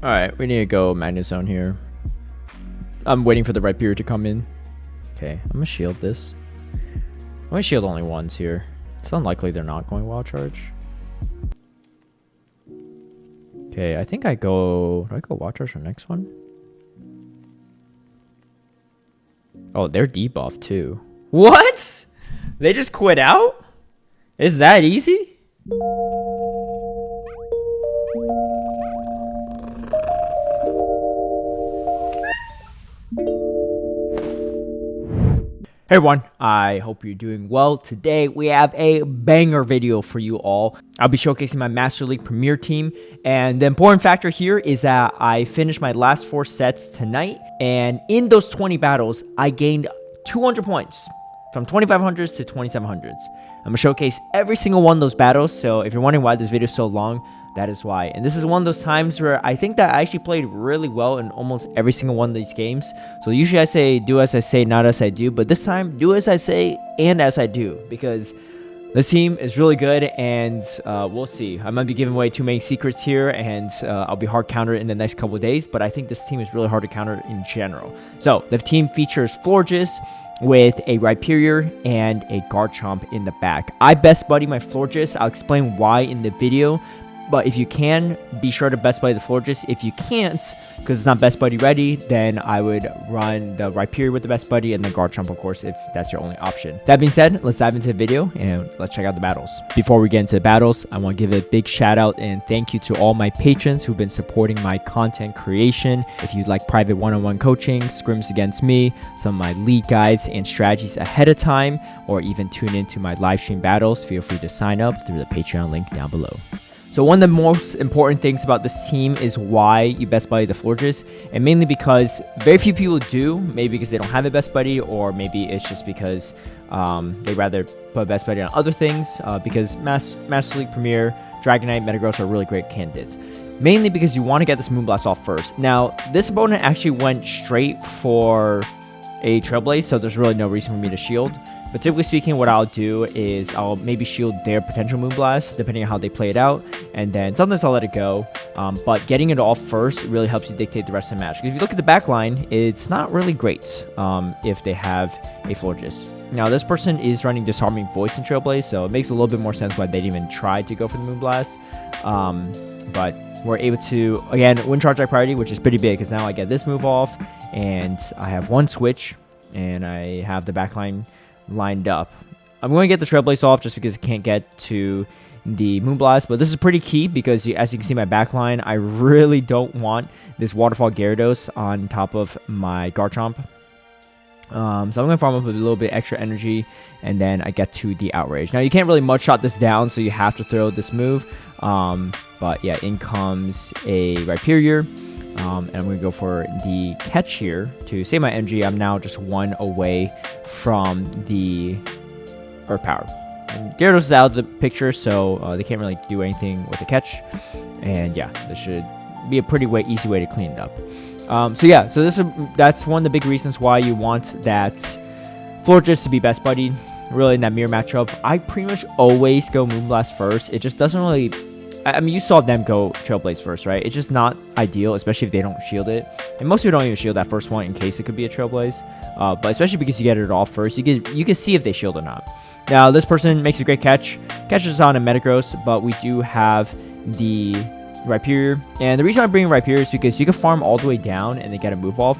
Alright, we need to go Magnezone here. I'm waiting for the Rhyperior to come in. Okay, I'm gonna shield this. I'm gonna shield only ones here. It's unlikely they're not going Wild Charge. Okay, I think I go... Do I go Wild Charge for the next one? Oh, they're debuffed too. What? They just quit out? Is that easy? Hey everyone, I hope you're doing well. Today we have a banger video for you all. I'll be showcasing my Master League Premier team, and the important factor here is that I finished my last 4 sets tonight, and in those 20 battles, I gained 200 points from 2500s to 2700s. I'm gonna showcase every single one of those battles, so if you're wondering why this video is so long, that is why. And this is one of those times where I think that I actually played really well in almost every single one of these games. So usually I say, do as I say, not as I do. But this time, do as I say and as I do. Because this team is really good, and we'll see. I might be giving away too many secrets here, and I'll be hard countered in the next couple of days. But I think this team is really hard to counter in general. So the team features Florges with a Rhyperior and a Garchomp in the back. I best buddy my Florges. I'll explain why in the video. But if you can, be sure to best buddy the Florges. If you can't, because it's not best buddy ready, then I would run the Rhyperior with the best buddy and the Garchomp, of course, if that's your only option. That being said, let's dive into the video and let's check out the battles. Before we get into the battles, I want to give a big shout out and thank you to all my patrons who've been supporting my content creation. If you'd like private one-on-one coaching, scrims against me, some of my league guides and strategies ahead of time, or even tune into my live stream battles, feel free to sign up through the Patreon link down below. So one of the most important things about this team is why you best buddy the Florges, and mainly because very few people do, maybe because they don't have a best buddy, or maybe it's just because they rather put best buddy on other things, because Master League Premier, Dragonite, Metagross are really great candidates. Mainly because you want to get this Moonblast off first. Now, this opponent actually went straight for a Trailblaze, so there's really no reason for me to shield. But typically speaking, what I'll do is I'll maybe shield their potential Moonblast, depending on how they play it out, and then sometimes I'll let it go. But getting it off first really helps you dictate the rest of the match. Because if you look at the back line, it's not really great if they have a Florges. Now, this person is running Disarming Voice in Trailblaze, so it makes a little bit more sense why they didn't even try to go for the Moonblast. But we're able to, again, win Charge Attack Priority, which is pretty big, because now I get this move off, and I have one switch, and I have the back line lined up. I'm going to get the Trailblaze off just because I can't get to the Moonblast, but this is pretty key because as you can see my backline, I really don't want this Waterfall Gyarados on top of my Garchomp. So I'm going to farm up with a little bit extra energy, and then I get to the Outrage. Now you can't really mudshot this down, so you have to throw this move. But yeah, in comes a Rhyperior. And I'm going to go for the catch here to save my energy. I'm now just 1 away from the Earth Power. And Gyarados is out of the picture, so they can't really do anything with the catch. And yeah, this should be a pretty easy way to clean it up. So that's one of the big reasons why you want that Florges to be best buddy. Really, in that mirror matchup, I pretty much always go Moonblast first. It just doesn't really... I mean, you saw them go Trailblaze first, right? It's just not ideal, especially if they don't shield it. And most people don't even shield that first one in case it could be a Trailblaze. But especially because you get it off first, you can see if they shield or not. Now, this person makes a great catch. Catches on a Metagross, but we do have the Rhyperior. And the reason I bring Rhyperior is because you can farm all the way down and then get a move off.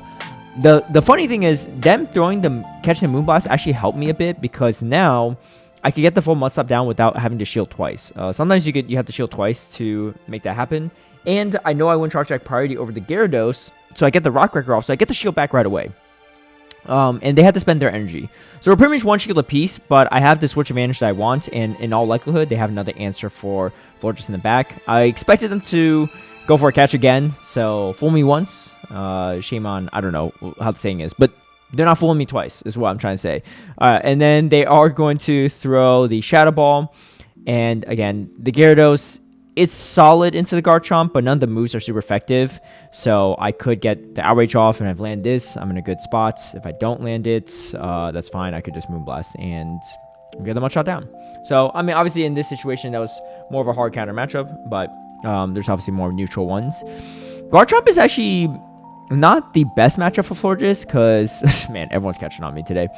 The funny thing is, them throwing the catching the Moonblast actually helped me a bit because now I could get the full Mudslap down without having to shield twice. Sometimes you have to shield twice to make that happen. And I know I win Charge Attack Priority over the Gyarados, so I get the Rock Wrecker off, so I get the shield back right away. And they had to spend their energy. So we're pretty much one shield apiece, but I have the switch advantage that I want, and in all likelihood, they have another answer for Florges in the back. I expected them to go for a catch again, so fool me once. Shame on, I don't know how the saying is, but they're not fooling me twice, is what I'm trying to say. And then they are going to throw the Shadow Ball. And again, the Gyarados, it's solid into the Garchomp, but none of the moves are super effective. So I could get the Outrage off, and I've landed this. I'm in a good spot. If I don't land it, that's fine. I could just Moonblast and get the Mudshot down. So, I mean, obviously in this situation, that was more of a hard counter matchup, but there's obviously more neutral ones. Garchomp is actually not the best matchup for Florges because, man, everyone's catching on me today.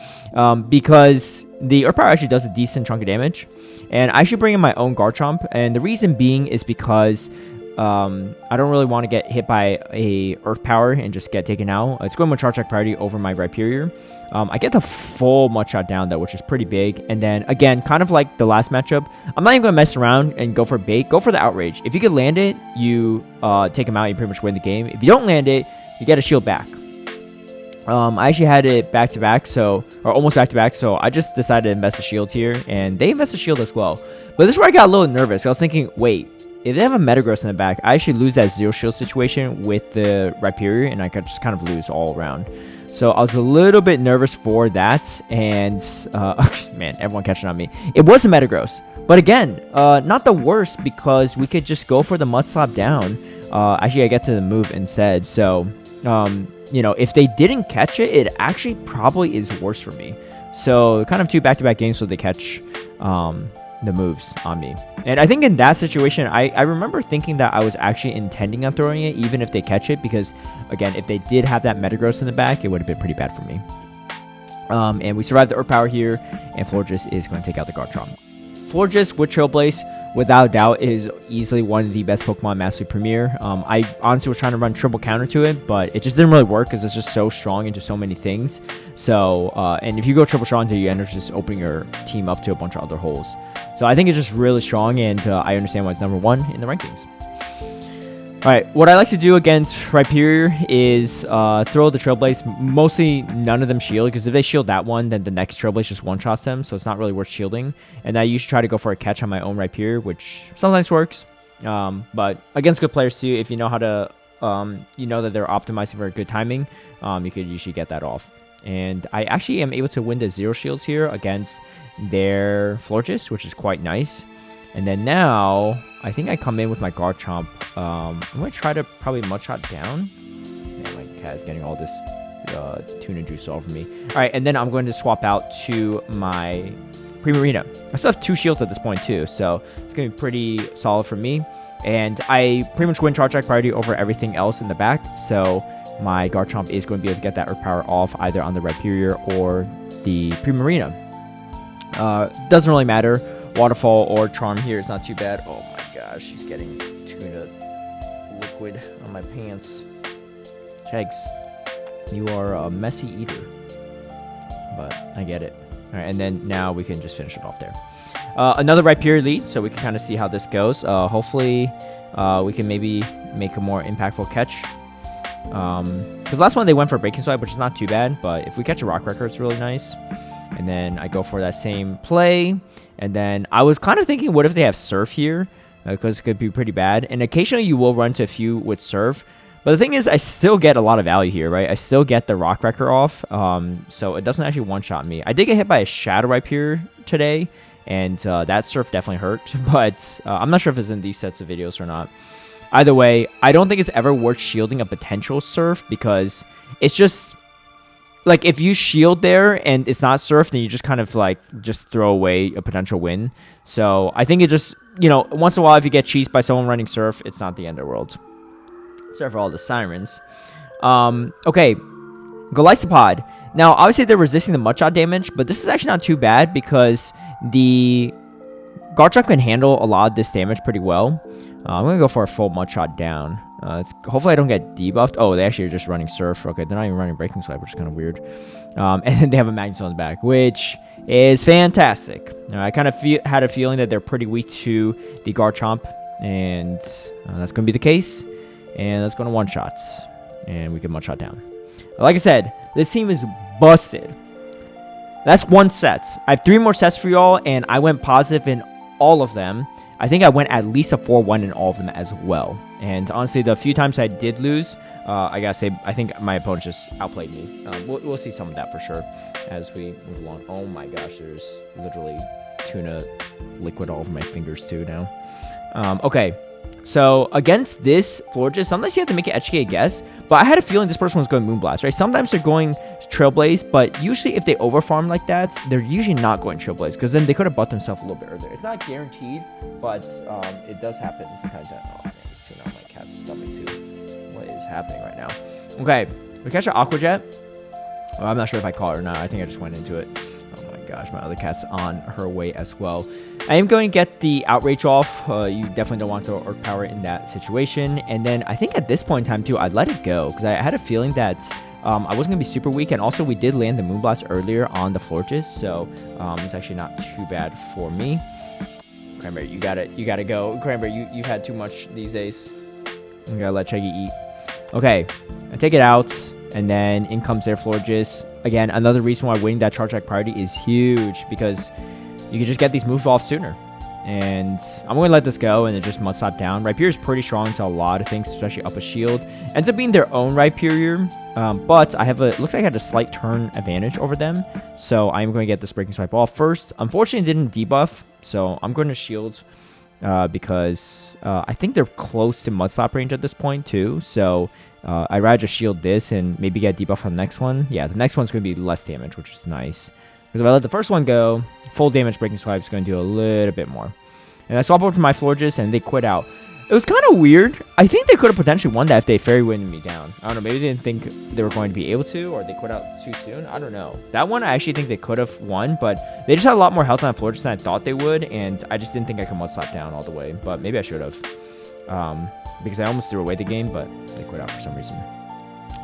Because the Earth Power actually does a decent chunk of damage. And I should bring in my own Garchomp. And the reason being is because I don't really want to get hit by a Earth Power and just get taken out. It's going with Charge Attack priority over my Rhyperior. I get the full Mudshot down, though, which is pretty big. And then, again, kind of like the last matchup, I'm not even going to mess around and go for bait. Go for the Outrage. If you can land it, you take him out. You pretty much win the game. If you don't land it, you get a shield back. I actually had it back-to-back, or almost back-to-back, so I just decided to invest a shield here, and they invest a shield as well. But this is where I got a little nervous. I was thinking, wait, if they have a Metagross in the back, I actually lose that zero shield situation with the Rhyperior, and I could just kind of lose all around. So I was a little bit nervous for that, and man, everyone catching on me. It was a Metagross, but again, not the worst because we could just go for the Mud Slap down. Actually, I get to the move instead, so you know, if they didn't catch it, it actually probably is worse for me. So kind of two back-to-back games so they catch the moves on me. And I think in that situation, I remember thinking that I was actually intending on throwing it, even if they catch it, because, again, if they did have that Metagross in the back, it would have been pretty bad for me. And we survived the Earth Power here, and Florges is going to take out the Garchomp. Florges with Trailblaze, without doubt, is easily one of the best Pokemon Master Premier. I honestly was trying to run triple counter to it, but it just didn't really work because it's just so strong into so many things. So, and if you go triple strong, you end up just opening your team up to a bunch of other holes. So I think it's just really strong, and I understand why it's #1 in the rankings. Alright, what I like to do against Rhyperior is throw the Trailblaze. Mostly none of them shield, because if they shield that one, then the next Trailblaze just one-shots them, so it's not really worth shielding. And I usually try to go for a catch on my own Rhyperior, which sometimes works. But against good players too, if you know how to, you know that they're optimizing for good timing, you could usually get that off. And I actually am able to win the zero shields here against their Florges, which is quite nice. And then now, I think I come in with my Garchomp. I'm going to try to probably Mudshot down. Man, my cat is getting all this tuna juice all over me. Alright, and then I'm going to swap out to my Primarina. I still have 2 shields at this point too, so it's going to be pretty solid for me. And I pretty much win Charge Attack priority over everything else in the back, so my Garchomp is going to be able to get that Earth Power off either on the Rhyperior or the Primarina. Doesn't really matter. Waterfall or Charm here is not too bad. Oh my gosh, she's getting tuna liquid on my pants. Jegs, you are a messy eater. But I get it. Alright, and then now we can just finish it off there. Another Rhyperior lead, so we can kind of see how this goes. Hopefully, we can maybe make a more impactful catch. Because last one they went for a Breaking Slide, which is not too bad, but if we catch a Rock Wrecker, it's really nice. And then I go for that same play. And then I was kind of thinking, what if they have Surf here? Because it could be pretty bad. And occasionally you will run to a few with Surf. But the thing is, I still get a lot of value here, right? I still get the Rock Wrecker off. So it doesn't actually one-shot me. I did get hit by a Shadow Rhyperior today. And that Surf definitely hurt. But I'm not sure if it's in these sets of videos or not. Either way, I don't think it's ever worth shielding a potential Surf. Because it's just... like, if you shield there and it's not Surf, then you just kind of, like, just throw away a potential win. So, I think it just, you know, once in a while, if you get cheesed by someone running Surf, it's not the end of the world. Sorry for all the sirens. Okay. Golisopod. Now, obviously, they're resisting the Mudshot damage, but this is actually not too bad because the Garchomp can handle a lot of this damage pretty well. I'm going to go for a full Mudshot down. Hopefully I don't get debuffed. Oh, they actually are just running Surf. Okay, they're not even running Breaking Slide, which is kind of weird. And then they have a Magnezone in the back, which is fantastic. I kind of had a feeling that they're pretty weak to the Garchomp, and that's going to be the case. And that's going to one-shot, and we can Mudshot down. Like I said, this team is busted. That's 1 set. I have 3 more sets for y'all, and I went positive in all of them. I think I went at least a 4-1 in all of them as well. And honestly, the few times I did lose, I gotta say, I think my opponent just outplayed me. We'll see some of that for sure as we move along. Oh my gosh, there's literally tuna liquid all over my fingers too now. Okay, so against this Florges, sometimes you have to make an educated guess, but I had a feeling this person was going Moonblast, right? Sometimes they're going Trailblaze, but usually if they overfarm like that, they're usually not going Trailblaze, because then they could have bought themselves a little bit earlier. It's not guaranteed, but it does happen from time to time. Oh man, there's tuna on my cat's stomach too. What happening right now. Okay, we catch an Aqua Jet. Well, I'm not sure if I caught it or not. I think I just went into it. Oh my gosh, my other cat's on her way as well. I am going to get the Outrage off. You definitely don't want to Earth Power in that situation. And then I think at this point in time too, I'd let it go because I had a feeling that I wasn't going to be super weak. And also we did land the Moonblast earlier on the Florges. So it's actually not too bad for me. Cranberry, you gotta go. Cranberry, you've had too much these days. You gotta let Cheggy eat. Okay, I take it out. And then in comes their Florges. Again, another reason why winning that Charge Attack priority is huge because you can just get these moves off sooner. And I'm going to let this go and then just Mud Slap down. Rhyperior is pretty strong to a lot of things, especially up a shield. Ends up being their own Rhyperior, but I have looks like I had a slight turn advantage over them. So I'm going to get this Breaking Swipe off first. Unfortunately, it didn't debuff, so I'm going to shield because I think they're close to Mud Slap range at this point too. So I'd rather just shield this and maybe get debuff on the next one. Yeah, the next one's going to be less damage, which is nice. Because if I let the first one go, full damage Breaking Swipe is going to do a little bit more. And I swap over to my Florges and they quit out. It was kind of weird. I think they could have potentially won that if they Fairy Winded me down. I don't know. Maybe they didn't think they were going to be able to, or they quit out too soon. I don't know. That one I actually think they could have won, but they just had a lot more health on Florges than I thought they would, and I just didn't think I could Mud Slap down all the way. But maybe I should have. Because I almost threw away the game, but they quit out for some reason.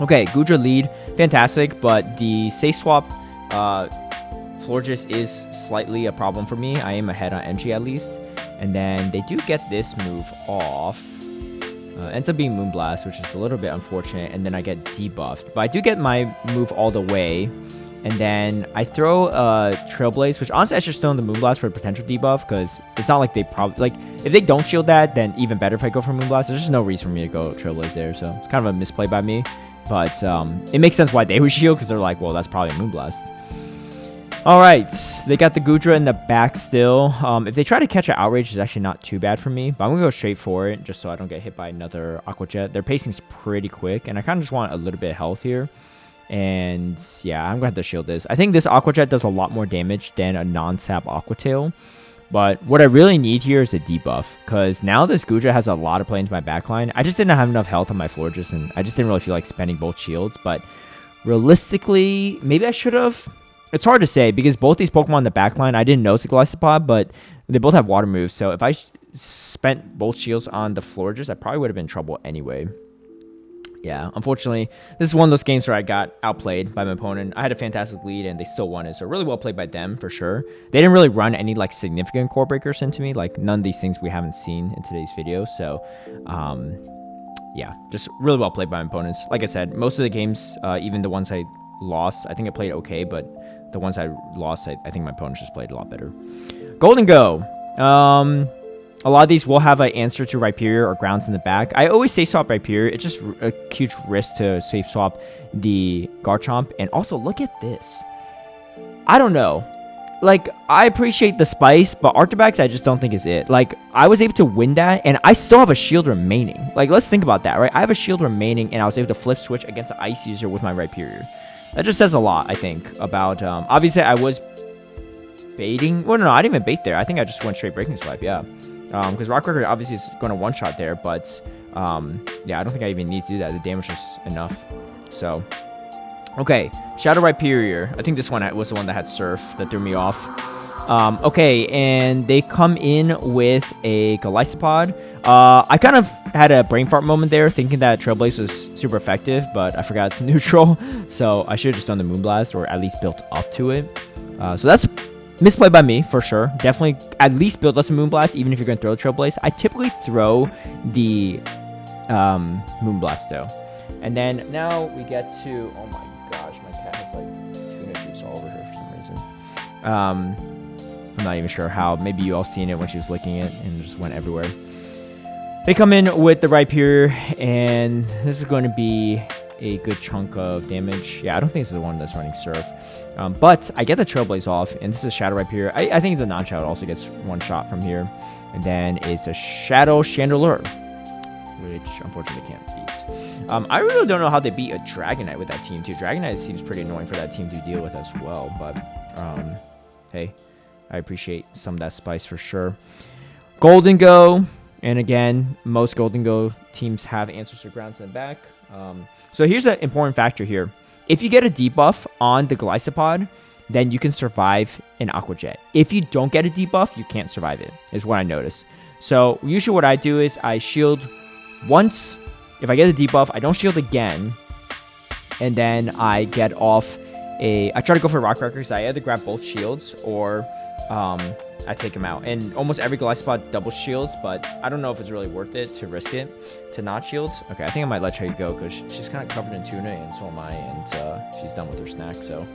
Okay, Goodra lead. Fantastic, but the safe swap Florges is slightly a problem for me. I am ahead on NG at least. And then they do get this move off. Ends up being Moonblast, which is a little bit unfortunate. And then I get debuffed. But I do get my move all the way. And then I throw Trailblaze, which honestly I should still in the Moonblast for a potential debuff. Because it's not like they probably... Like, if they don't shield that, then even better if I go for Moonblast. There's just no reason for me to go Trailblaze there. So it's kind of a misplay by me. But it makes sense why they would shield. Because they're like, well, that's probably a Moonblast. Alright, they got the Goodra in the back still. If they try to catch an Outrage, it's actually not too bad for me. But I'm going to go straight for it, just so I don't get hit by another Aqua Jet. Their pacing's pretty quick, and I kind of just want a little bit of health here. And yeah, I'm going to have to shield this. I think this Aqua Jet does a lot more damage than a non-sap Aqua Tail. But what I really need here is a debuff, because now this Goodra has a lot of play into my backline. I just didn't have enough health on my Florges, and I just didn't really feel like spending both shields. But realistically, maybe I should have... It's hard to say because both these Pokemon in the backline, I didn't know Golisopod, but they both have water moves. So if I spent both shields on the Florges, I probably would have been in trouble anyway. Yeah, unfortunately, this is one of those games where I got outplayed by my opponent. I had a fantastic lead and they still won it. So really well played by them for sure. They didn't really run any like significant core breakers into me. Like none of these things we haven't seen in today's video. So yeah, just really well played by my opponents. Like I said, most of the games, even the ones I lost, I think I played okay, but the ones I lost, I think my opponents just played a lot better. Gholdengo. A lot of these will have an answer to Rhyperior or grounds in the back. I always safe swap Rhyperior. It's just a huge risk to safe swap the Garchomp. And also, look at this. I don't know. Like, I appreciate the spice, but Arctibax I just don't think is it. Like, I was able to win that, and I still have a shield remaining. Like, let's think about that, right? I have a shield remaining, and I was able to flip switch against an Ice User with my Rhyperior. That just says a lot, I think, about... obviously, I was baiting... Well, no, I didn't even bait there. I think I just went straight Breaking Swipe, yeah. Because Rock Record obviously is going to one-shot there, but... yeah, I don't think I even need to do that. The damage is enough. So... Okay, Shadow Rhyperior. I think this one was the one that had Surf that threw me off. Okay, and they come in with a Golisopod. I kind of had a brain fart moment there, thinking that Trailblaze was super effective, but I forgot it's neutral, so I should have just done the Moonblast, or at least built up to it. So that's misplay by me, for sure. Definitely at least build us a Moonblast, even if you're going to throw Trailblaze. I typically throw the Moonblast, though. And then now we get to... Oh my gosh, my cat has like tuna juice all over her for some reason. I'm not even sure how. Maybe you all seen it when she was licking it and it just went everywhere. They come in with the Rhyperior, and this is going to be a good chunk of damage. Yeah, I don't think this is the one that's running Surf. But I get the Trailblaze off, and this is Shadow Rhyperior. I think the non-Shadow also gets one shot from here. And then it's a Shadow Chandelure, which unfortunately can't beat. I really don't know how they beat a Dragonite with that team, too. Dragonite seems pretty annoying for that team to deal with as well. But, hey, I appreciate some of that spice for sure. Gholdengo. And again, most Gholdengo teams have Ancestor Grounds in the back. So here's an important factor here. If you get a debuff on the Golisopod, then you can survive an Aqua Jet. If you don't get a debuff, you can't survive it, is what I noticed. So usually what I do is I shield once. If I get a debuff, I don't shield again. And then I get off I try to go for Rock Wrecker because I either grab both shields or I take him out. And almost every Golisopod double shields, but I don't know if it's really worth it to risk it to not shields. Okay, I think I might let Chai go because she's kind of covered in tuna, and so am I, and she's done with her snack, so...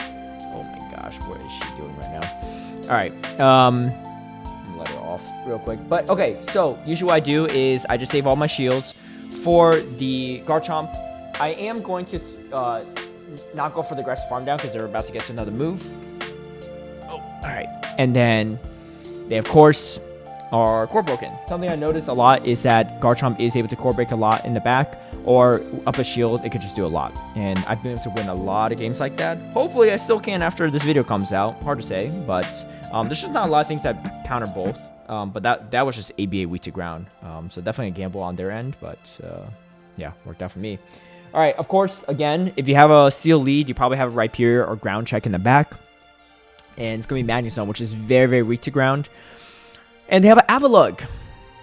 Oh my gosh, what is she doing right now? Alright, I'm gonna let her off real quick. But, okay, so, usually what I do is I just save all my shields. For the Garchomp, I am going to not go for the aggressive farm down because they're about to get to another move. Oh, alright. And then, they, of course, are core broken. Something I noticed a lot is that Garchomp is able to core break a lot in the back, or up a shield, it could just do a lot. And I've been able to win a lot of games like that. Hopefully, I still can after this video comes out. Hard to say, but there's just not a lot of things that counter both. But that was just ABA weak to ground. So definitely a gamble on their end, but yeah, worked out for me. All right, of course, again, if you have a steel lead, you probably have a Rhyperior or ground check in the back. And it's going to be Magnezone, which is very, very weak to ground. And they have an Avalugg.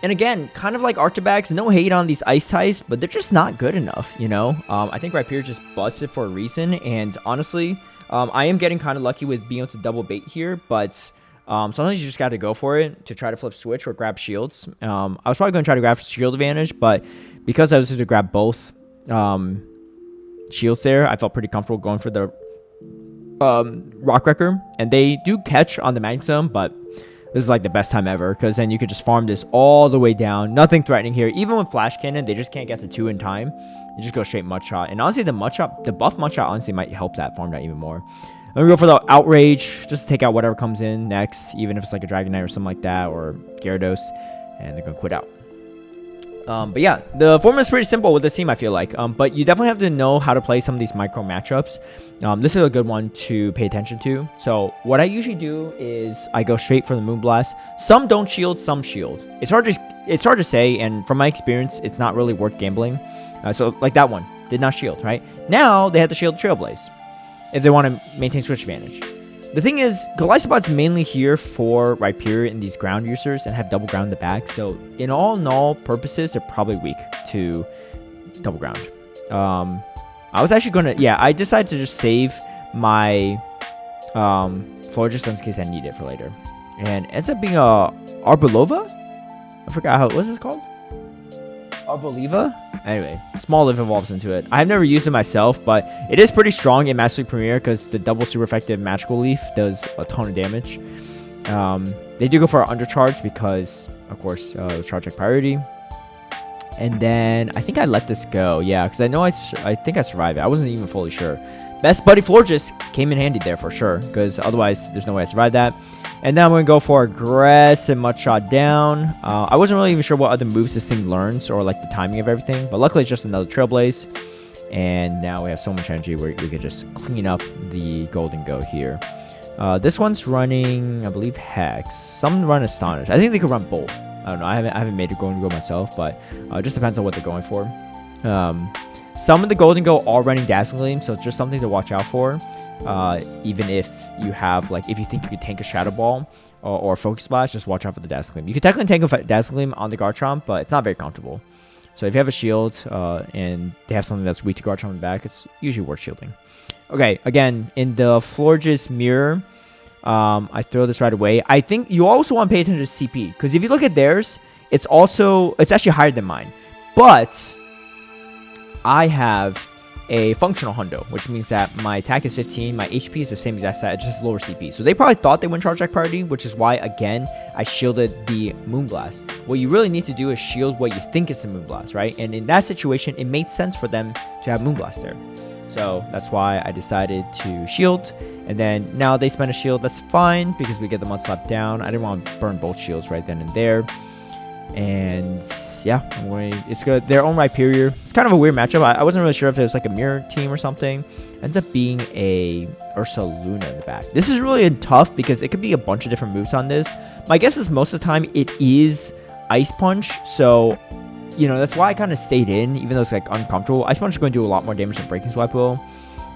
And again, kind of like Archbags, no hate on these ice types, but they're just not good enough, you know? I think Rhyperior just busted for a reason, and honestly, I am getting kind of lucky with being able to double bait here, but sometimes you just got to go for it to try to flip switch or grab shields. I was probably going to try to grab shield advantage, but because I was able to grab both shields there, I felt pretty comfortable going for the Rock Wrecker, and they do catch on the Magnezone, but this is like the best time ever, because then you could just farm this all the way down. Nothing threatening here. Even with Flash Cannon, they just can't get to 2 in time. You just go straight Mudshot. And honestly, the buff Mudshot honestly might help that farm down even more. Let me go for the Outrage, just to take out whatever comes in next, even if it's like a Dragonite or something like that, or Gyarados, and they're going to quit out. But yeah, the formula is pretty simple with this team, I feel like. But you definitely have to know how to play some of these micro matchups. This is a good one to pay attention to. So what I usually do is I go straight for the Moonblast. Some don't shield, some shield. It's hard to say, and from my experience, it's not really worth gambling. So like that one did not shield, right? Now they have to shield Trailblaze if they want to maintain switch advantage. The thing is, Golisopod's mainly here for Rhyperior and these ground users and have double ground in the back. So in all purposes, they're probably weak to double ground. I was actually going to... Yeah, I decided to just save my Florges in case I need it for later. And it ends up being a Arboliva? I forgot how... What's this called? Arboliva? Anyway, small live evolves into it. I've never used it myself, but it is pretty strong in Master League Premier because the double super effective Magical Leaf does a ton of damage. They do go for an undercharge because, of course, charge like priority. And then I think I let this go. Yeah, because I know I think I survived it. I wasn't even fully sure. Best Buddy Florges came in handy there for sure, because otherwise there's no way I survived that. And then I'm going to go for aggressive Mudshot down. I wasn't really even sure what other moves this thing learns or like the timing of everything, but luckily it's just another Trailblaze. And now we have so much energy where we could just clean up the Gholdengo here. This one's running, I believe, Hex. Some run Astonish. I think they could run both. I don't know. I haven't made a Gholdengo myself, but it just depends on what they're going for. Some of the Gholdengo are running Dazzling Gleam, so it's just something to watch out for. Even if you have, like, if you think you could tank a Shadow Ball or Focus Splash, just watch out for the Dazzling Gleam. You could technically tank a Dazzling Gleam on the Garchomp, but it's not very comfortable. So if you have a shield and they have something that's weak to Garchomp in the back, it's usually worth shielding. Okay, again, in the Florges mirror, I throw this right away. I think you also want to pay attention to CP, because if you look at theirs, it's actually higher than mine. But I have a functional hundo, which means that my attack is 15, my HP is the same exact stat, just lower CP. So they probably thought they wouldn't charge that priority, which is why, again, I shielded the Moonblast. What you really need to do is shield what you think is the Moonblast, right? And in that situation, it made sense for them to have Moonblast there. So that's why I decided to shield. And then now they spend a shield, that's fine, because we get the Mudslap down. I didn't want to burn both shields right then and there. And yeah, it's good. Their own Rhyperior. It's kind of a weird matchup. I wasn't really sure if it was like a mirror team or something. Ends up being a Ursaluna in the back. This is really tough because it could be a bunch of different moves on this. My guess is most of the time it is Ice Punch, so you know that's why I kind of stayed in, even though it's like uncomfortable. Ice Punch is going to do a lot more damage than Breaking Swipe will,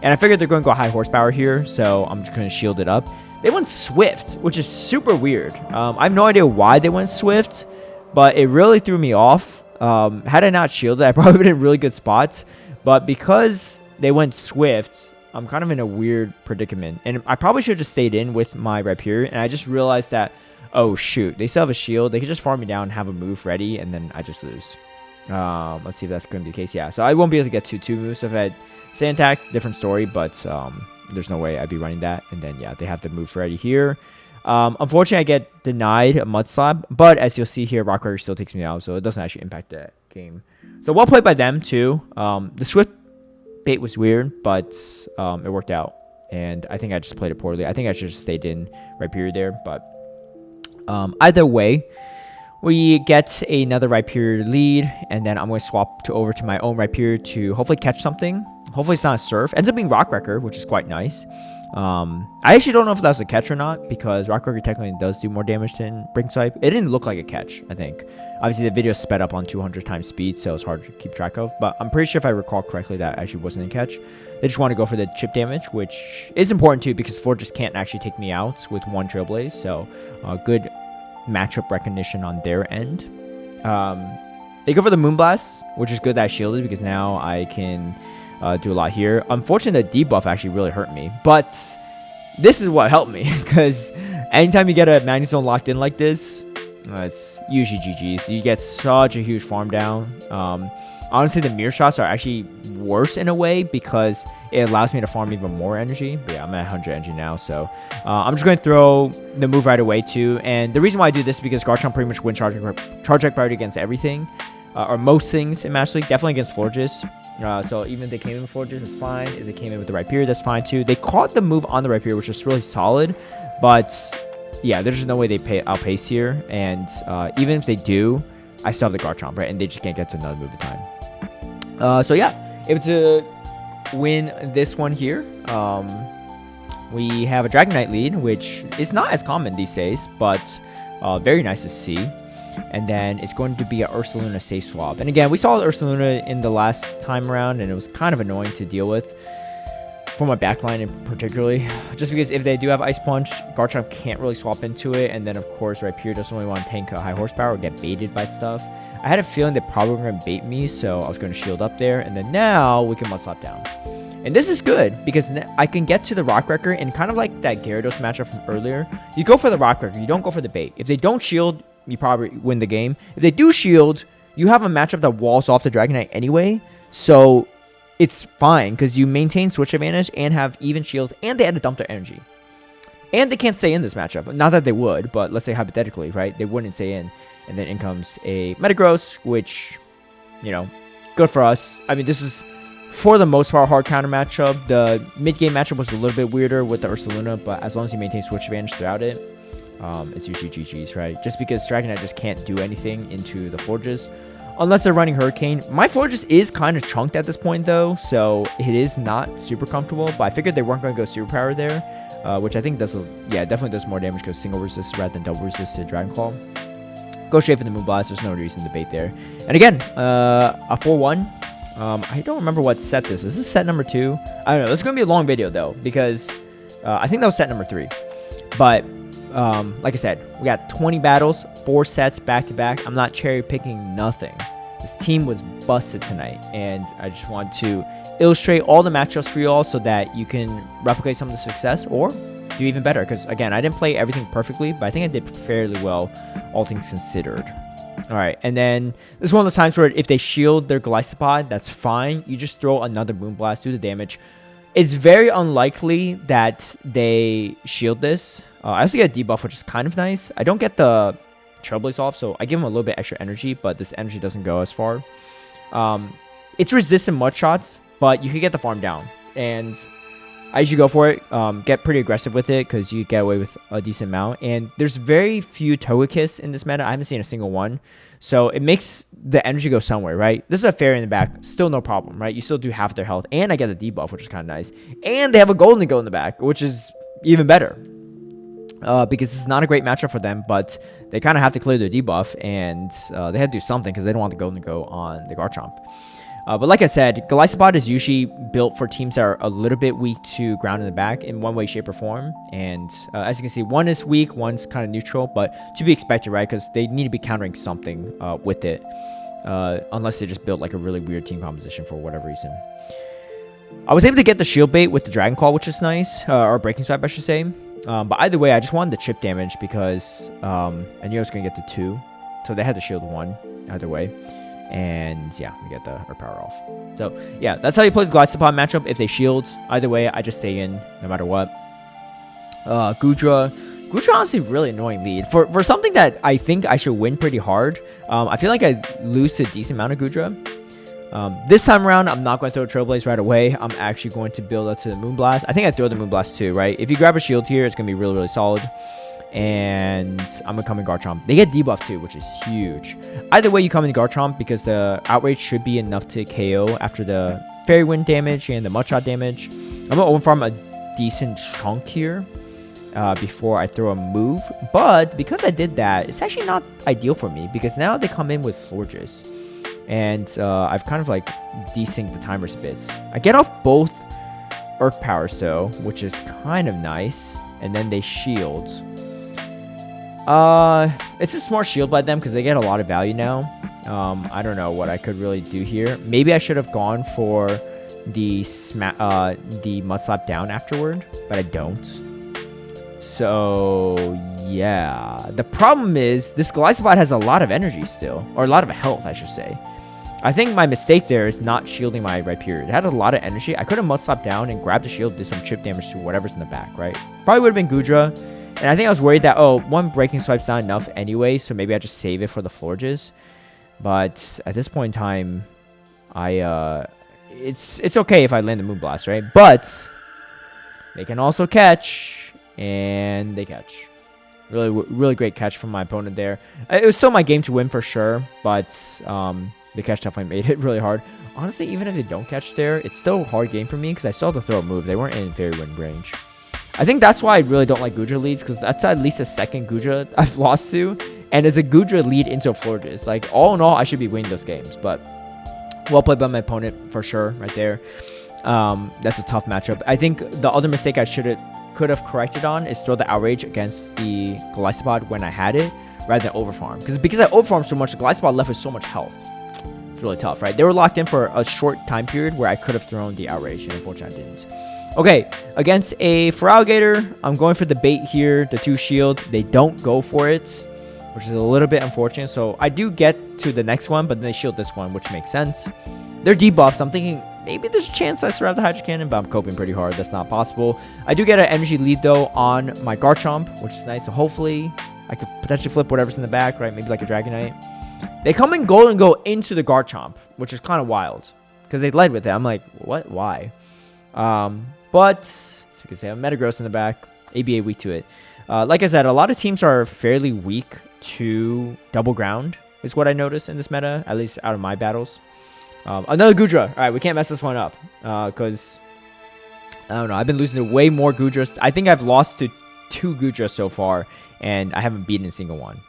and I figured they're going to go high horsepower here, so I'm just going to shield it up. They went Swift, which is super weird. I have no idea why they went Swift, but it really threw me off. Had I not shielded, I probably would have been in really good spots, but because they went Swift, I'm kind of in a weird predicament, and I probably should have just stayed in with my Rhyperior, and I just realized that, oh shoot, they still have a shield. They could just farm me down and have a move ready, and then I just lose. Let's see if that's going to be the case. Yeah, so I won't be able to get two moves. If I had Sand Attack, different story, but there's no way I'd be running that. And then, yeah, they have the move ready here. Unfortunately, I get denied a Mud Slap, but as you'll see here, Rock Rider still takes me out, so it doesn't actually impact that game. So well played by them, too. The Swift bait was weird, but it worked out. And I think I just played it poorly. I think I should have stayed in Rhyperior there, but either way, we get another Rhyperior lead, and then I'm going to swap over to my own Rhyperior to hopefully catch something. Hopefully it's not a Surf. Ends up being Rock Wrecker, which is quite nice. I actually don't know if that was a catch or not, because Rock Wrecker technically does do more damage than Breaking Swipe. It didn't look like a catch, I think. Obviously, the video sped up on 200 times speed, so it's hard to keep track of. But I'm pretty sure if I recall correctly, that actually wasn't a catch. They just want to go for the chip damage, which is important too, because Florges can't actually take me out with one Trailblaze. So good matchup recognition on their end. They go for the Moonblast, which is good that I shielded, because now I can do a lot here. Unfortunately, the debuff actually really hurt me, but this is what helped me, because anytime you get a Magnezone locked in like this, it's usually GG's. You get such a huge farm down. Honestly, the mirror shots are actually worse in a way, because it allows me to farm even more energy. But yeah, I'm at 100 energy now, so I'm just going to throw the move right away too. And the reason why I do this is because Garchomp pretty much wins charge priority against everything, or most things in Master League, definitely against Florges. So even if they came in with Florges, it's fine. If they came in with the Rhyperior, that's fine too. They caught the move on the Rhyperior, which is really solid, but yeah, there's just no way they outpace here. And even if they do, I still have the Garchomp, right? And they just can't get to another move at a time. So yeah, able to win this one here. We have a Dragonite lead, which is not as common these days, but very nice to see. And then it's going to be a Ursaluna safe swap. And again, we saw Ursaluna in the last time around, and it was kind of annoying to deal with for my backline, in particularly, just because if they do have Ice Punch, Garchomp can't really swap into it, and then of course Rhyperior doesn't really want to tank a high horsepower or get baited by stuff. I had a feeling they probably were going to bait me, so I was going to shield up there, and then now we can Mud Slap down. And this is good, because I can get to the Rock Wrecker, and kind of like that Gyarados matchup from earlier, you go for the Rock Wrecker, you don't go for the bait. If they don't shield, you probably win the game. If they do shield, you have a matchup that walls off the Dragonite anyway, so it's fine, because you maintain switch advantage and have even shields, and they had to dump their energy. And they can't stay in this matchup. Not that they would, but let's say hypothetically, right? They wouldn't stay in. And then in comes a Metagross, which, you know, good for us. I mean, this is, for the most part, hard counter matchup. The mid-game matchup was a little bit weirder with the Ursaluna, but as long as you maintain switch advantage throughout it, it's usually GG's, right? Just because Dragonite just can't do anything into the Florges, unless they're running Hurricane. My Florges is kind of chunked at this point, though, so it is not super comfortable, but I figured they weren't going to go Superpower there, which I think does, yeah, definitely does more damage because single resist rather than double resist to Dragon Claw. Go straight for the Moonblast. There's no reason to bait there. And again, a 4-1. I don't remember what set this is. Is this set number 2? I don't know. This is going to be a long video, though, because I think that was set number 3. But like I said, we got 20 battles, 4 sets back-to-back. I'm not cherry-picking nothing. This team was busted tonight, and I just want to illustrate all the matchups for you all so that you can replicate some of the success or do even better, because again, I didn't play everything perfectly, but I think I did fairly well, all things considered. All right, and then this is one of those times where if they shield their Golisopod, that's fine. You just throw another Moonblast, do the damage. It's very unlikely that they shield this. I also get a debuff, which is kind of nice. I don't get the Trailblaze off, so I give them a little bit extra energy, but this energy doesn't go as far. It's resistant Mud Shots, but you can get the farm down, and I usually go for it. Get pretty aggressive with it because you get away with a decent amount. And there's very few Togekiss in this meta. I haven't seen a single one. So it makes the energy go somewhere, right? This is a fairy in the back. Still no problem, right? You still do half their health. And I get a debuff, which is kind of nice. And they have a Gholdengo in the back, which is even better. because it's not a great matchup for them, but they kind of have to clear their debuff, and they had to do something because they don't want the Gholdengo on the Garchomp. But like I said, Golisopod is usually built for teams that are a little bit weak to ground in the back in one way, shape, or form. And as you can see, one is weak, one's kind of neutral, but to be expected, right? Because they need to be countering something with it, unless they just built like a really weird team composition for whatever reason. I was able to get the shield bait with the Dragon Claw, which is nice, or Breaking Swipe, I should say. But either way, I just wanted the chip damage because I knew I was going to get the 2. So they had the shield 1 either way. And yeah, we get the power off. So yeah, that's how you play the Golisopod matchup. If they shield, either way, I just stay in no matter what. Goodra honestly really annoying lead. For something that I think I should win pretty hard, I feel like I lose to a decent amount of Goodra. This time around, I'm not going to throw Trailblaze right away. I'm actually going to build up to the Moonblast. I think I throw the Moonblast too, right? If you grab a shield here, it's going to be really, really solid. And I'm going to come in Garchomp. They get debuff too, which is huge. Either way, you come in Garchomp because the Outrage should be enough to KO after the Fairy Wind damage and the Mudshot damage. I'm going to open farm a decent chunk here before I throw a move. But because I did that, it's actually not ideal for me because now they come in with Florges. And I've kind of like desynced the timers a bit. I get off both Earth Powers though, which is kind of nice. And then they shield. It's a smart shield by them because they get a lot of value now. I don't know what I could really do here. Maybe I should have gone for the Mud Slap down afterward, but I don't. So yeah, the problem is this Golisopod has a lot of energy still, or a lot of health, I should say. I think my mistake there is not shielding my Rhyperior. It had a lot of energy. I could have Mud Slap down and grabbed the shield, did some chip damage to whatever's in the back, right? Probably would have been Goodra. And I think I was worried that, oh, one Breaking Swipe's not enough anyway, so maybe I just save it for the Florges. But at this point in time, it's okay if I land the Moonblast, right? But they can also catch, and they catch. Really, really great catch from my opponent there. It was still my game to win for sure, but the catch definitely made it really hard. Honestly, even if they don't catch there, it's still a hard game for me because I still have to throw a move. They weren't in Fairy Wind range. I think that's why I really don't like Goodra leads, because that's at least a second Goodra I've lost to, and it's a Goodra lead into a Florges. Like, all in all, I should be winning those games, but well played by my opponent for sure, right there. That's a tough matchup. I think the other mistake I could have corrected on is throw the Outrage against the Golisopod when I had it, rather than overfarm. Because I overfarmed so much, the Golisopod left with so much health. It's really tough, right? They were locked in for a short time period where I could have thrown the Outrage, and unfortunately I didn't. Okay, against a Feraligatr, I'm going for the bait here, the 2 shield. They don't go for it, which is a little bit unfortunate. So I do get to the next one, but then they shield this one, which makes sense. They're debuffed, so I'm thinking maybe there's a chance I survive the Hydro Cannon, but I'm coping pretty hard. That's not possible. I do get an energy lead, though, on my Garchomp, which is nice. So hopefully I could potentially flip whatever's in the back, right? Maybe like a Dragonite. They come in Gholdengo into the Garchomp, which is kind of wild, because they led with it. I'm like, what? Why? But it's because they have Metagross in the back. ABA weak to it. Like I said, a lot of teams are fairly weak to double ground, is what I noticed in this meta, at least out of my battles. Another Goodra. All right, we can't mess this one up because I don't know. I've been losing to way more Goodras. I think I've lost to 2 Goodras so far, and I haven't beaten a single one.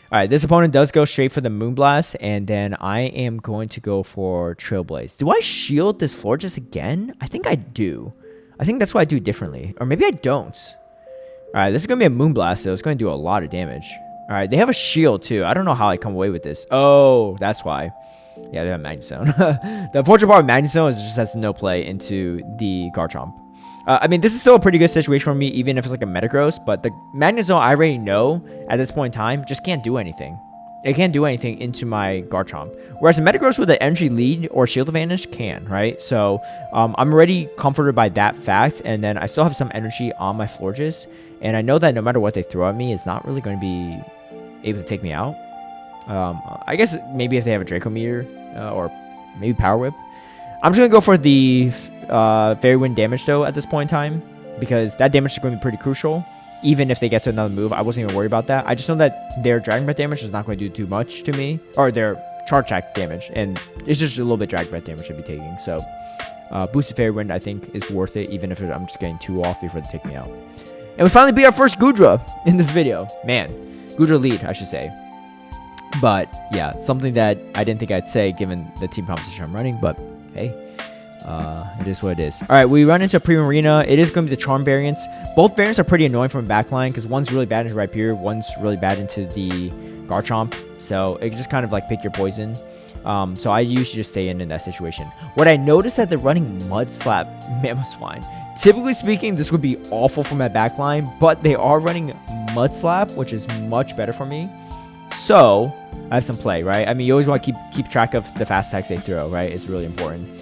All right, this opponent does go straight for the Moonblast, and then I am going to go for Trailblaze. Do I shield this Florges again? I think I do. I think that's what I do differently. Or maybe I don't. All right, this is going to be a Moonblast, so it's going to do a lot of damage. All right, they have a shield, too. I don't know how I come away with this. Oh, that's why. Yeah, they have Magnezone. The unfortunate part of Magnezone is it just has no play into the Garchomp. I mean, this is still a pretty good situation for me, even if it's like a Metagross, but the Magnezone I already know at this point in time just can't do anything. It can't do anything into my Garchomp. Whereas a Metagross with an energy lead or shield advantage can, right? So I'm already comforted by that fact, and then I still have some energy on my Florges, and I know that no matter what they throw at me, it's not really going to be able to take me out. I guess maybe if they have a Draco Meteor or maybe Power Whip. I'm just going to go for the Fairy Wind damage, though, at this point in time, because that damage is going to be pretty crucial. Even if they get to another move, I wasn't even worried about that. I just know that their Dragon Breath damage is not going to do too much to me, or their Charge Attack damage, and it's just a little bit Dragon Breath damage should be taking. So, boosted Fairy Wind, I think, is worth it, even if I'm just getting 2 off before they take me out. And we finally beat our first Goodra in this video. Man, Goodra lead, I should say. But yeah, something that I didn't think I'd say given the team composition I'm running. But hey, it is what it is. All right, we run into Primarina. It is going to be the Charm variants. Both variants are pretty annoying from a backline because one's really bad into Rhyperior, one's really bad into the Garchomp. So it just kind of like pick your poison. So I usually just stay in that situation. What I noticed that they're running Mud Slap Mamoswine. Typically speaking, this would be awful for my backline, but they are running Mud Slap, which is much better for me. So I have some play, right? I mean, you always want to keep track of the fast attacks they throw, right? It's really important.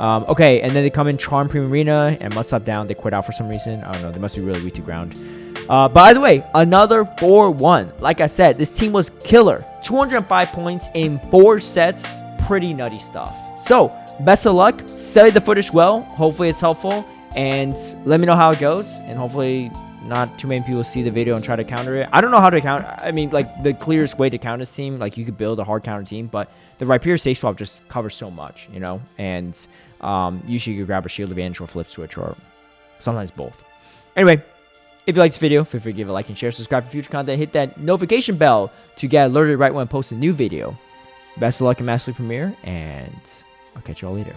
Okay, and then they come in Charm Primarina and Mud Slap down. They quit out for some reason. I don't know. They must be really weak to ground. By the way, another 4-1. Like I said, this team was killer. 205 points in 4 sets. Pretty nutty stuff. So, best of luck. Study the footage well. Hopefully it's helpful. And let me know how it goes. And hopefully not too many people see the video and try to counter it. I don't know how to counter. I mean, like, the clearest way to counter this team, like, you could build a hard counter team. But the Rhyperior safe swap just covers so much, you know? And usually you could grab a shield advantage or flip switch or sometimes both. Anyway. If you like this video, feel free to give it a like and share, subscribe for future content, hit that notification bell to get alerted right when I post a new video. Best of luck in Master League Premier, and I'll catch you all later.